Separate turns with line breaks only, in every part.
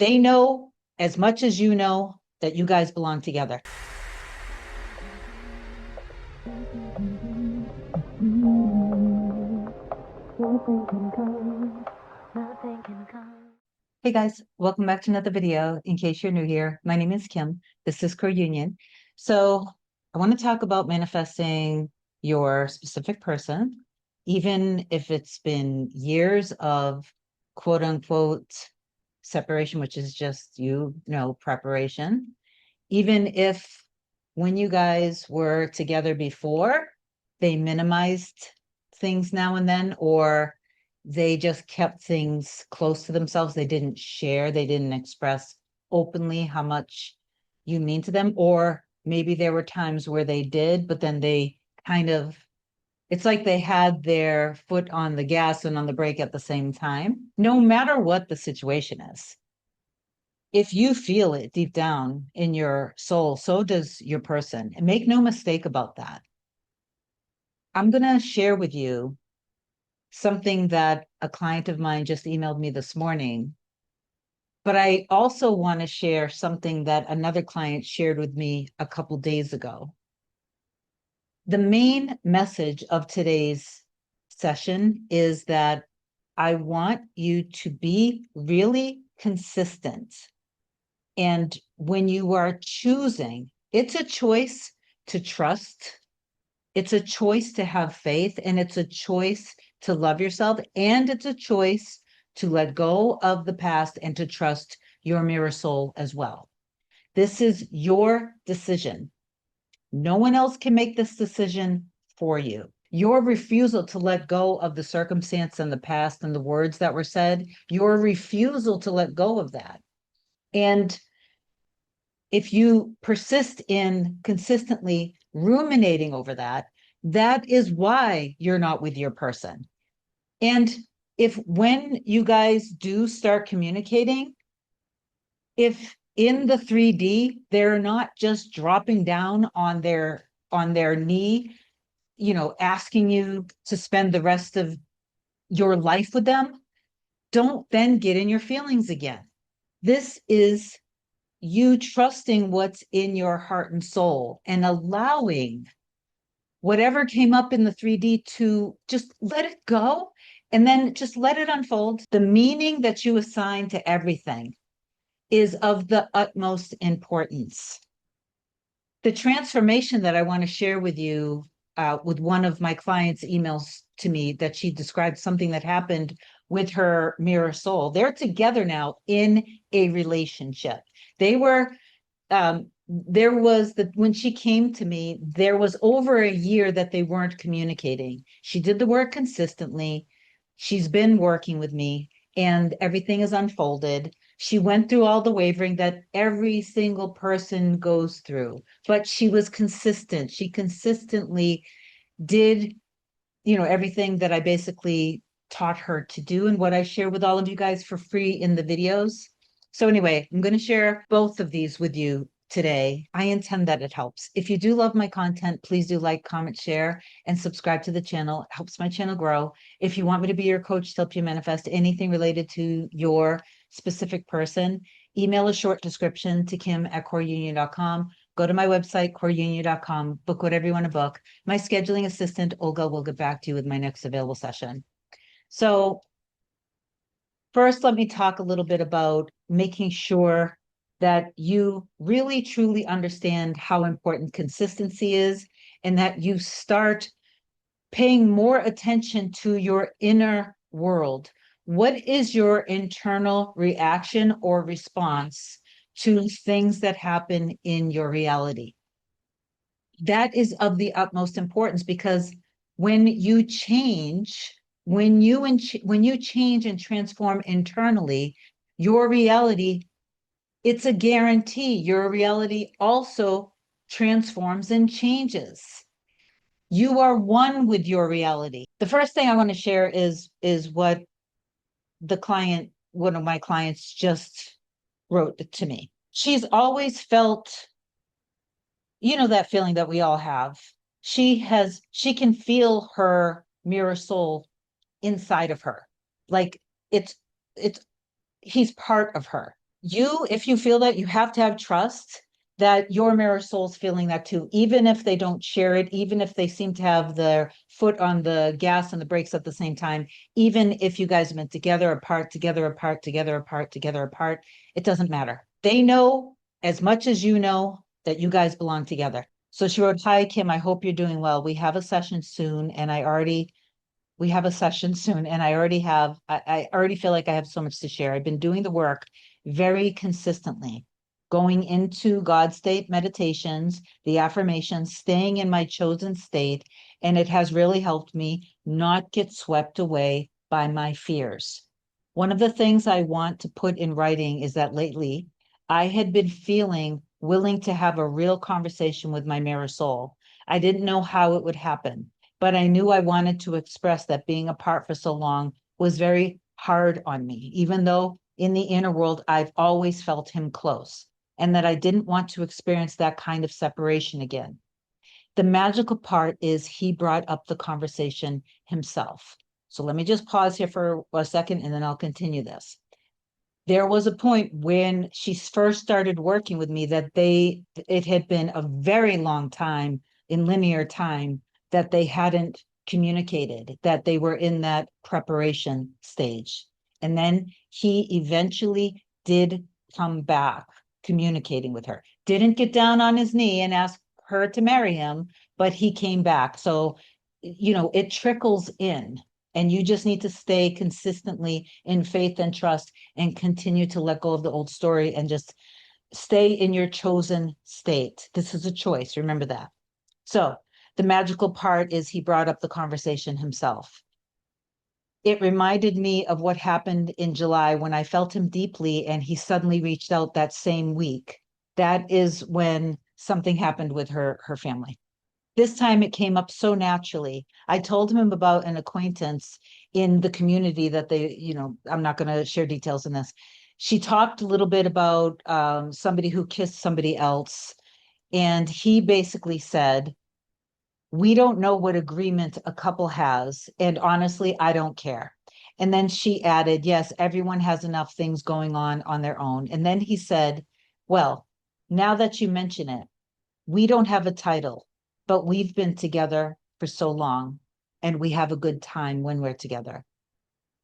They know as much as you know that you guys belong together. Hey guys, welcome back to another video. In case you're new here, my name is Kim. This is Core Union. So I want to talk about manifesting your specific person, even if it's been years of quote unquote separation, which is just, preparation. Even if when you guys were together before, they minimized things now and then, or they just kept things close to themselves. They didn't share, they didn't express openly how much you mean to them. Or maybe there were times where they did, but then they kind of, it's like they had their foot on the gas and on the brake at the same time. No matter what the situation is, if you feel it deep down in your soul, so does your person. And make no mistake about that. I'm going to share with you something that a client of mine just emailed me this morning. But I also want to share something that another client shared with me a couple days ago. The main message of today's session is that I want you to be really consistent. And when you are choosing, it's a choice to trust, it's a choice to have faith, and it's a choice to love yourself, and it's a choice to let go of the past and to trust your mirror soul as well. This is your decision. No one else can make this decision for you. Your refusal to let go of the circumstance and the past and the words that were said, your refusal to let go of that. And if you persist in consistently ruminating over that, that is why you're not with your person. And if when you guys do start communicating, if in the 3D they're not just dropping down on their knee, asking you to spend the rest of your life with them, don't then get in your feelings again. This is you trusting what's in your heart and soul and allowing whatever came up in the 3D to just let it go and then just let it unfold. The meaning that you assign to everything is of the utmost importance. The transformation that I want to share with you with one of my clients' emails to me, that she described something that happened with her mirror soul. They're together now in a relationship. They were there was the when she came to me, there was over a year that they weren't communicating. She did the work consistently. She's been working with me, and everything is unfolded. She went through all the wavering that every single person goes through, but she was consistent. She consistently did, everything that I basically taught her to do and what I share with all of you guys for free in the videos. So anyway, I'm going to share both of these with you today. I intend that it helps. If you do love my content, please do like, comment, share, and subscribe to the channel. It helps my channel grow. If you want me to be your coach to help you manifest anything related to your specific person, email a short description to kim@coreunion.com. Go to my website, coreunion.com, book whatever you want to book. My scheduling assistant, Olga, will get back to you with my next available session. So first, let me talk a little bit about making sure that you really truly understand how important consistency is and that you start paying more attention to your inner world. What is your internal reaction or response to things that happen in your reality? That is of the utmost importance, because when you change, when you change and transform internally, your reality, it's a guarantee your reality also transforms and changes. You are one with your reality. The first thing I want to share is what one of my clients just wrote to me. She's always felt, that feeling that we all have. She can feel her mirror soul inside of her. Like it's, it's, he's part of her. if you feel that, you have to have trust that your mirror soul's feeling that too, even if they don't share it, even if they seem to have their foot on the gas and the brakes at the same time, even if you guys have been together, apart, together, apart, together, apart, together, apart, it doesn't matter. They know as much as you know that you guys belong together. So she wrote, "Hi, Kim, I hope you're doing well. We have a session soon, and we have a session soon, and I already feel like I have so much to share. I've been doing the work very consistently, going into God state meditations, the affirmations, staying in my chosen state, and it has really helped me not get swept away by my fears. One of the things I want to put in writing is that lately I had been feeling willing to have a real conversation with my mirror soul. I didn't know how it would happen, but I knew I wanted to express that being apart for so long was very hard on me, even though in the inner world, I've always felt him close, and that I didn't want to experience that kind of separation again. The magical part is he brought up the conversation himself. So let me just pause here for a second and then I'll continue this. There was a point when she first started working with me that it had been a very long time in linear time that they hadn't communicated, that they were in that preparation stage. And then he eventually did come back communicating with her. Didn't get down on his knee and ask her to marry him, but he came back. So, it trickles in. And you just need to stay consistently in faith and trust and continue to let go of the old story and just stay in your chosen state. This is a choice. Remember that. So the magical part is he brought up the conversation himself. It reminded me of what happened in July when I felt him deeply and he suddenly reached out that same week. That is when something happened with her family. This time it came up so naturally. I told him about an acquaintance in the community that I'm not going to share details in this. She talked a little bit about somebody who kissed somebody else. And he basically said, "We don't know what agreement a couple has. And honestly, I don't care." And then she added, "Yes, everyone has enough things going on their own." And then he said, "Well, now that you mention it, we don't have a title, but we've been together for so long and we have a good time when we're together."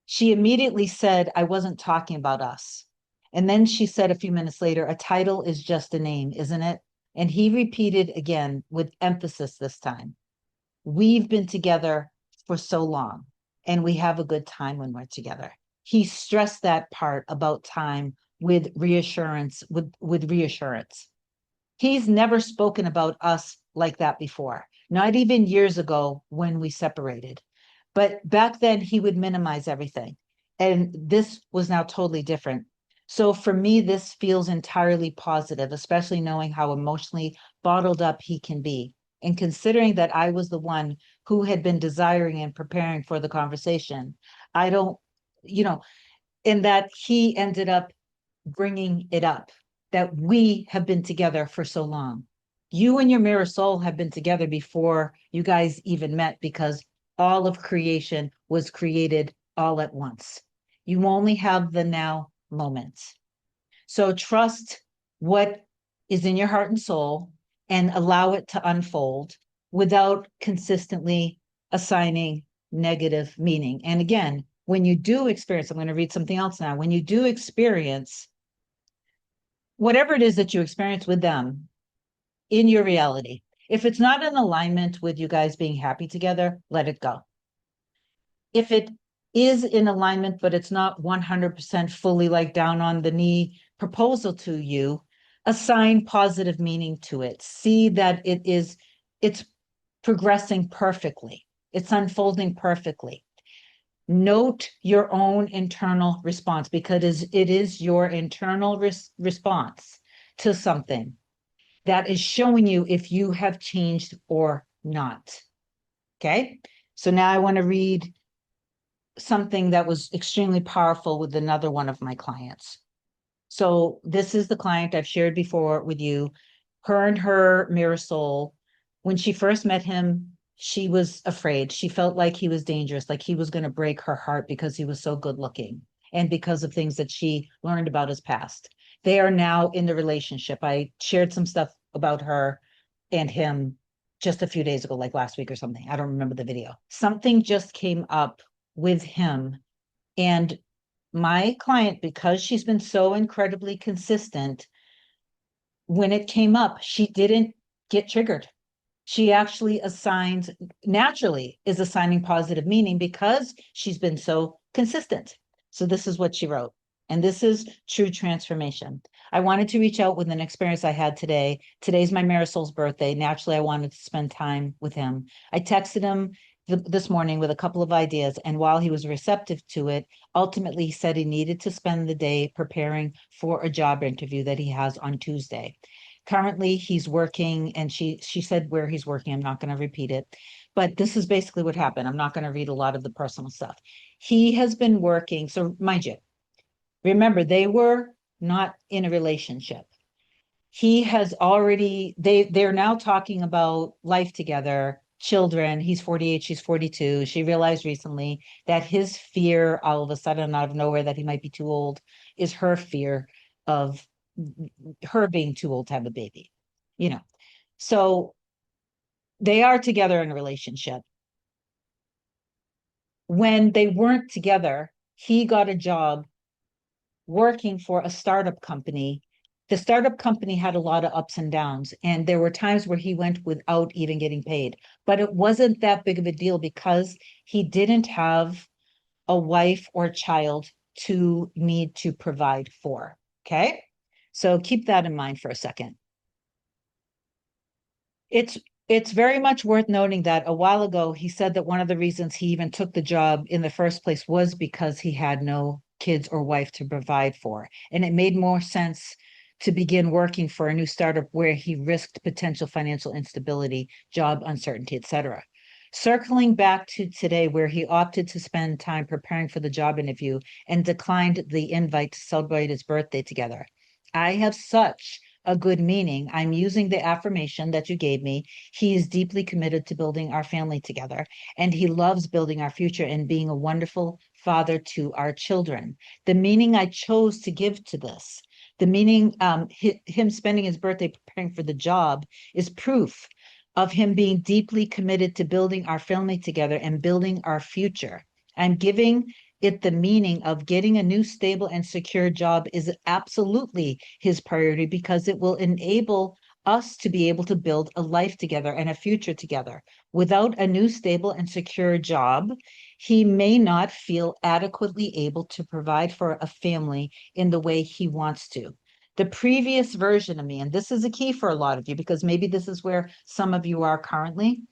She immediately said, "I wasn't talking about us." And then she said a few minutes later, "A title is just a name, isn't it?" And he repeated again with emphasis this time, "We've been together for so long and we have a good time when we're together." He stressed that part about time with reassurance, with reassurance. He's never spoken about us like that before, not even years ago when we separated. But back then, he would minimize everything. And this was now totally different. So for me, this feels entirely positive, especially knowing how emotionally bottled up he can be. And considering that I was the one who had been desiring and preparing for the conversation, I don't, you know, in that he ended up bringing it up that we have been together for so long. You and your mirror soul have been together before you guys even met because all of creation was created all at once. You only have the now moment. So trust what is in your heart and soul and allow it to unfold without consistently assigning negative meaning. And again, when you do experience, I'm going to read something else now. When you do experience whatever it is that you experience with them in your reality, if it's not in alignment with you guys being happy together, let it go. If it is in alignment, but it's not 100% fully like down on the knee proposal to you, assign positive meaning to it. See that it's progressing perfectly. It's unfolding perfectly. Note your own internal response because it is your internal response to something that is showing you if you have changed or not. Okay. So now I want to read something that was extremely powerful with another one of my clients. So this is the client I've shared before with you. Her and her mirror soul, when she first met him, she was afraid. She felt like he was dangerous, like he was going to break her heart because he was so good looking and because of things that she learned about his past. They are now in the relationship. I shared some stuff about her and him just a few days ago, like last week or something. I don't remember the video. Something just came up with him. And my client, because she's been so incredibly consistent, when it came up, she didn't get triggered. She actually naturally is assigning positive meaning because she's been so consistent. So this is what she wrote. And this is true transformation. I wanted to reach out with an experience I had today. Today's my Marisol's birthday. Naturally, I wanted to spend time with him. I texted him this morning with a couple of ideas. And while he was receptive to it, ultimately he said he needed to spend the day preparing for a job interview that he has on Tuesday. Currently, he's working, and she said where he's working. I'm not going to repeat it, but this is basically what happened. I'm not going to read a lot of the personal stuff. He has been working. So mind you, remember, they were not in a relationship. He has already, they're now talking about life together, children. He's 48, she's 42. She realized recently that his fear, all of a sudden, out of nowhere, that he might be too old, is her fear of her being too old to have a baby, you know. So they are together in a relationship. When they weren't together, he got a job working for a startup company. The startup company had a lot of ups and downs, and there were times where he went without even getting paid. But it wasn't that big of a deal because he didn't have a wife or child to need to provide for. Okay. So keep that in mind for a second. It's it's very much worth noting that a while ago he said that one of the reasons he even took the job in the first place was because he had no kids or wife to provide for. And it made more sense to begin working for a new startup where he risked potential financial instability, job uncertainty, etc. Circling back to today, where he opted to spend time preparing for the job interview and declined the invite to celebrate his birthday together. I have such a good meaning. I'm using the affirmation that you gave me. He is deeply committed to building our family together, and he loves building our future and being a wonderful father to our children. The meaning I chose to give to this, the meaning, him spending his birthday preparing for the job, is proof of him being deeply committed to building our family together and building our future. I'm giving it the meaning of getting a new stable and secure job is absolutely his priority because it will enable us to be able to build a life together and a future together. Without a new stable and secure job, he may not feel adequately able to provide for a family in the way he wants to. The previous version of me, and this is a key for a lot of you because maybe this is where some of you are currently,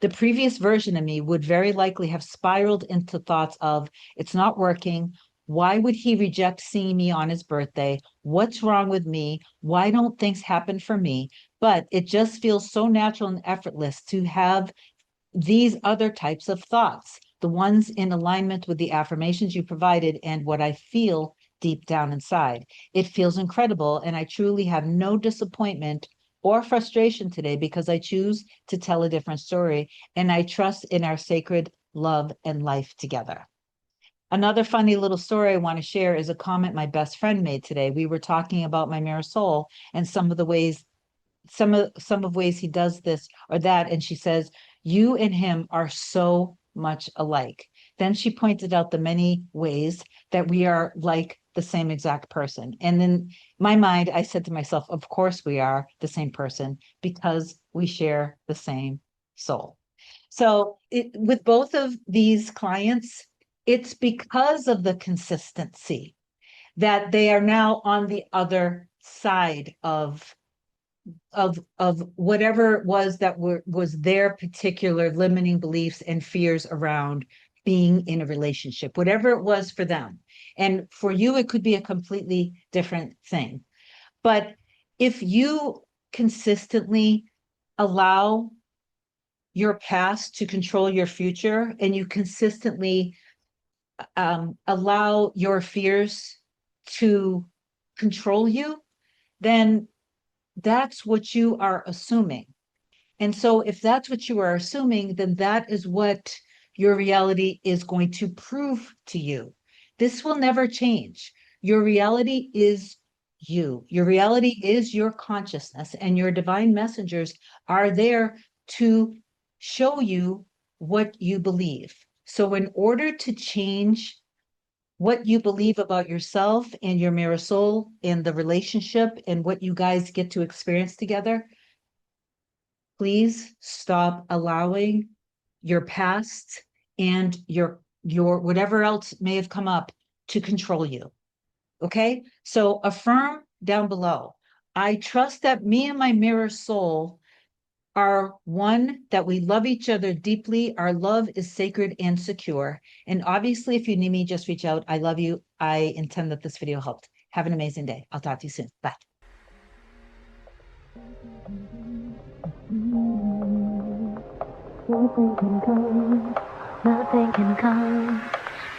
the previous version of me would very likely have spiraled into thoughts of, it's not working. Why would he reject seeing me on his birthday? What's wrong with me? Why don't things happen for me? But it just feels so natural and effortless to have these other types of thoughts, the ones in alignment with the affirmations you provided and what I feel deep down inside. It feels incredible, and I truly have no disappointment or frustration today because I choose to tell a different story, and I trust in our sacred love and life together. Another funny little story I want to share is a comment my best friend made today. We were talking about my mirror soul and some of the ways some of ways he does this or that, and she says, you and him are so much alike. Then she pointed out the many ways that we are like the same exact person. And in my mind, I said to myself, of course we are the same person because we share the same soul. So with both of these clients, it's because of the consistency that they are now on the other side of whatever it was that was their particular limiting beliefs and fears around being in a relationship, whatever it was for them. And for you, it could be a completely different thing. But if you consistently allow your past to control your future and you consistently allow your fears to control you, then that's what you are assuming. And so if that's what you are assuming, then that is what your reality is going to prove to you. This will never change. Your reality is you. Your reality is your consciousness, and your divine messengers are there to show you what you believe. So, in order to change what you believe about yourself and your mirror soul and the relationship and what you guys get to experience together, please stop allowing your past and your whatever else may have come up to control you. Okay? So affirm down below. I trust that me and my mirror soul are one, that we love each other deeply. Our love is sacred and secure. And obviously, if you need me, just reach out. I love you. I intend that this video helped. Have an amazing day. I'll talk to you soon. Bye.
Nothing can come, nothing can come,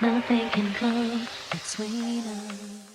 nothing can come between us.